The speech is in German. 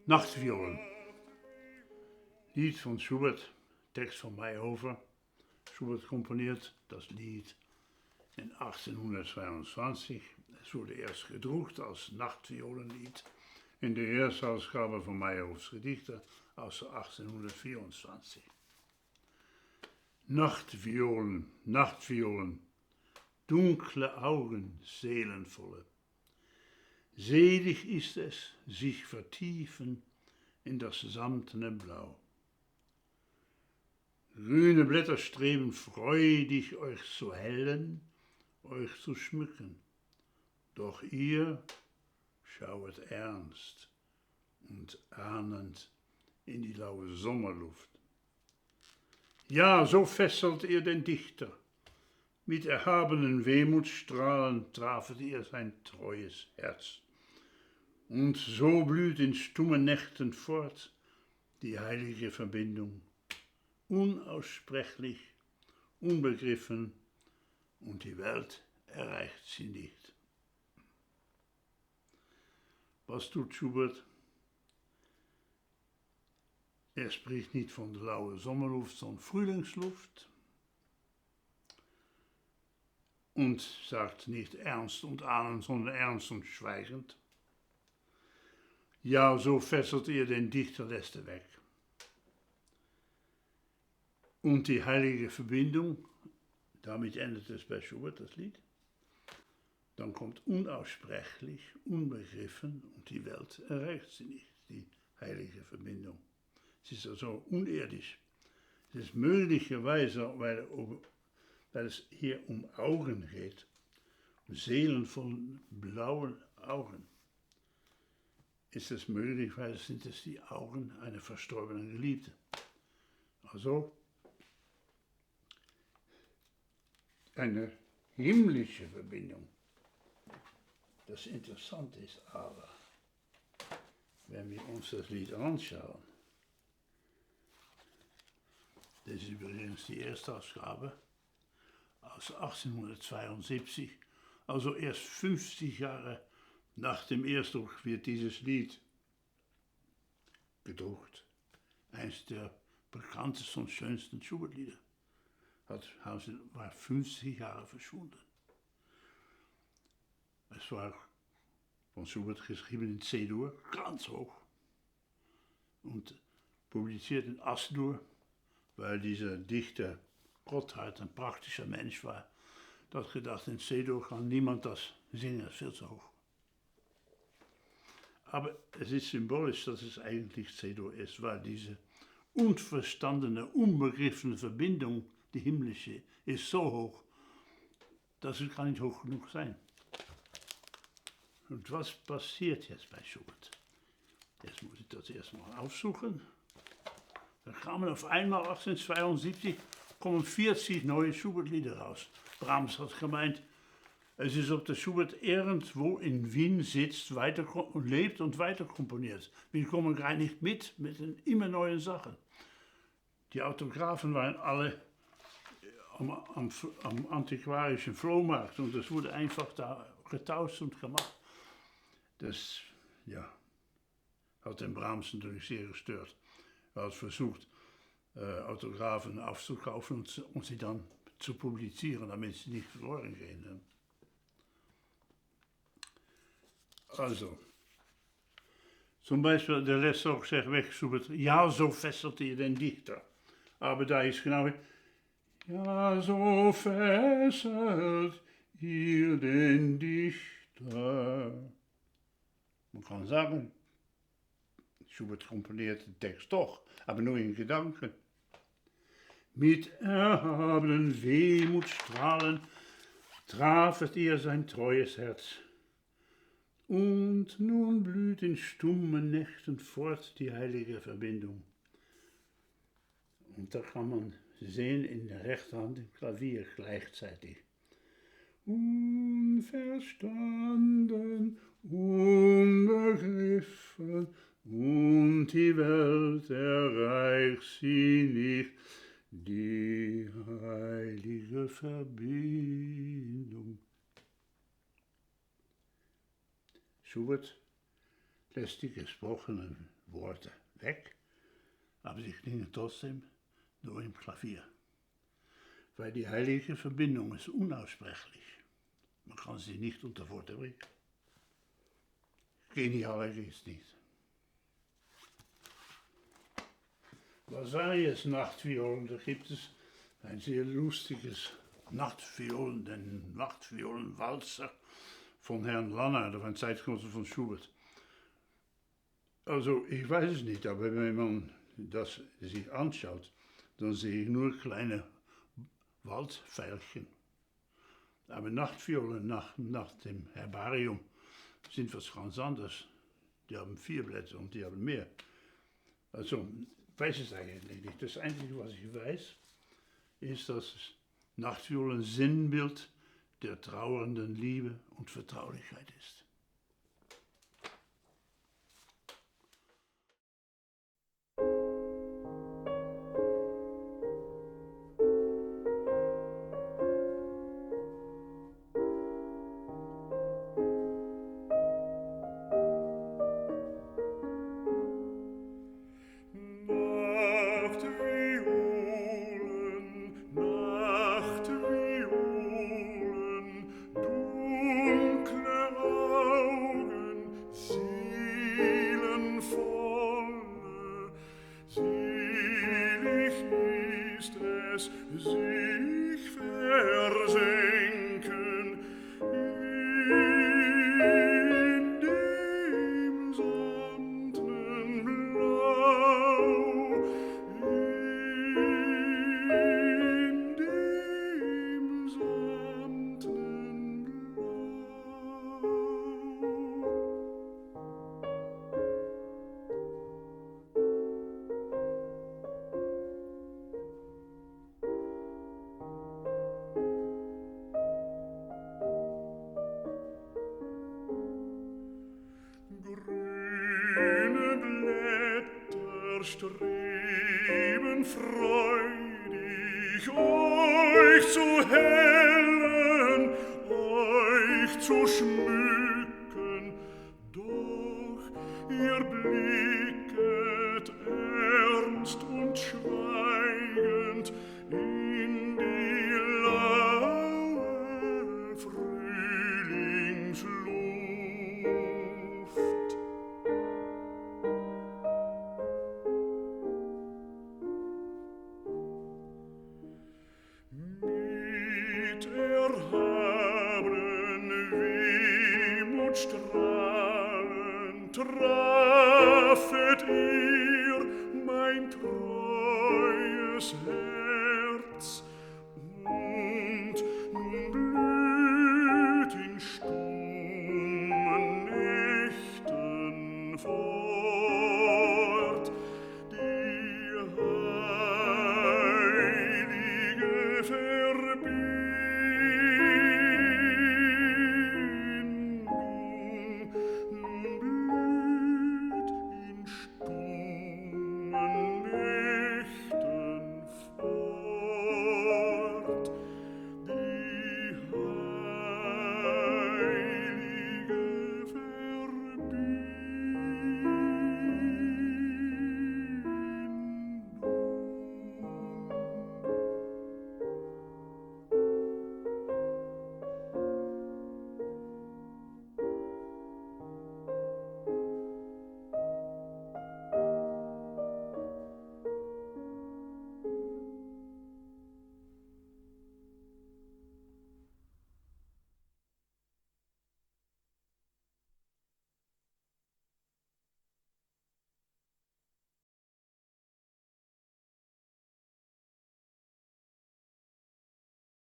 Nachtviolen. Lied von Schubert, Text von Mayrhofer. Schubert komponiert das Lied in 1822. Es wurde erst gedruckt als Nachtviolenlied in der Erstausgabe von Mayrhofers Gedichte aus 1824. Nachtviolen, Nachtviolen, dunkle Augen, seelenvolle. Selig ist es, sich vertiefen in das samtene Blau. Grüne Blätter streben freudig, euch zu hellen, euch zu schmücken. Doch ihr schauet ernst und ahnend in die laue Sommerluft. Ja, so fesselt ihr den Dichter. Mit erhabenen Wehmutsstrahlen trafet ihr sein treues Herz. Und so blüht in stummen Nächten fort die heilige Verbindung, unaussprechlich, unbegriffen, und die Welt erreicht sie nicht. Was tut Schubert? Er spricht nicht von der laue Sommerluft, sondern Frühlingsluft und sagt nicht ernst und ahnend, sondern ernst und schweigend. Ja, so fesselt ihr den Dichter, lässt er weg. Und die heilige Verbindung, damit endet es bei Schubert, das Lied. Dann kommt unaussprechlich, unbegriffen und die Welt erreicht sie nicht, die heilige Verbindung. Es ist also unirdisch. Es ist möglicherweise, weil es hier um Augen geht, um Seelen von blauen Augen. Ist es möglich, weil sind es die Augen einer verstorbenen Geliebten. Also eine himmlische Verbindung. Das Interessante ist aber, wenn wir uns das Lied anschauen, das ist übrigens die Erstausgabe aus 1872, also erst 50 Jahre nach dem Erstdruck wird dieses Lied gedruckt. Eines der bekanntesten und schönsten Schubert-Lieder. War 50 Jahre verschwunden. Es war von Schubert geschrieben in C-Dur, ganz hoch. Und publiziert in As-Dur, weil dieser Dichter Gotthard ein praktischer Mensch war. Der hat gedacht, in C-Dur kann niemand das singen, das ist viel zu hoch. Aber es ist symbolisch, dass es eigentlich C-Dur ist, weil diese unverstandene, unbegriffene Verbindung, die himmlische, ist so hoch, dass es gar nicht hoch genug sein. Und was passiert jetzt bei Schubert? Jetzt muss ich das erstmal aufsuchen. Dann kamen auf einmal 1872 kommen 40 neue Schubert-Lieder raus. Brahms hat gemeint, es ist, ob der Schubert irgendwo in Wien sitzt, lebt und weiter komponiert. Wir kommen gar nicht mit den immer neuen Sachen. Die Autographen waren alle am antiquarischen Flohmarkt und das wurde einfach da getauscht und gemacht. Das hat den Brahms natürlich sehr gestört. Er hat versucht, Autographen aufzukaufen und sie dann zu publizieren, damit sie nicht verloren gehen. Also, zum Beispiel, der letzte auch zegt weg, Schubert, ja, so fesselt ihr den Dichter. Aber da ist genau, ja, so fesselt ihr den Dichter. Man kann sagen, Schubert komponiert den Text doch, aber nur in Gedanken. Mit erhabenen Wehmutsstrahlen trafet ihr sein treues Herz. Und nun blüht in stummen Nächten fort die heilige Verbindung. Und da kann man sehen in der rechten Hand im Klavier gleichzeitig. Unverstanden, unbegriffen, und die Welt erreicht sie nicht, die heilige Verbindung. Schubert lässt die gesprochenen Worte weg, aber sie klingen trotzdem nur im Klavier. Weil die heilige Verbindung ist unaussprechlich. Man kann sie nicht unter Worte bringen. Genialer geht's nicht. Vasarias Nachtviolen, da gibt es ein sehr lustiges Nachtviolenwalzer von Herrn Lanner, of ein Zeitgenosse von Schubert. Also, ich weiß es nicht, aber wenn man das sich anschaut, dann sehe ich nur kleine Waldveilchen. Aber Nachtviolen nach dem Herbarium sind was ganz anderes. Die haben 4 Blätter und die haben mehr. Also, ich weiß es eigentlich nicht. Das Einzige, was ich weiß, ist, dass Nachtviolen Sinnbild der trauernden Liebe und Vertraulichkeit ist. Sich versenken in dem samtnen Blau, in dem samtnen Blau. Grüne Blätter streben freudig, euch zu hellen, euch zu schmücken, doch ihr blicket ernst und schweigend in die laue Frühlingsluft. Mit erhabenen Wehmutstrahlen trafet ihr mein treues Herz, und nun blüht in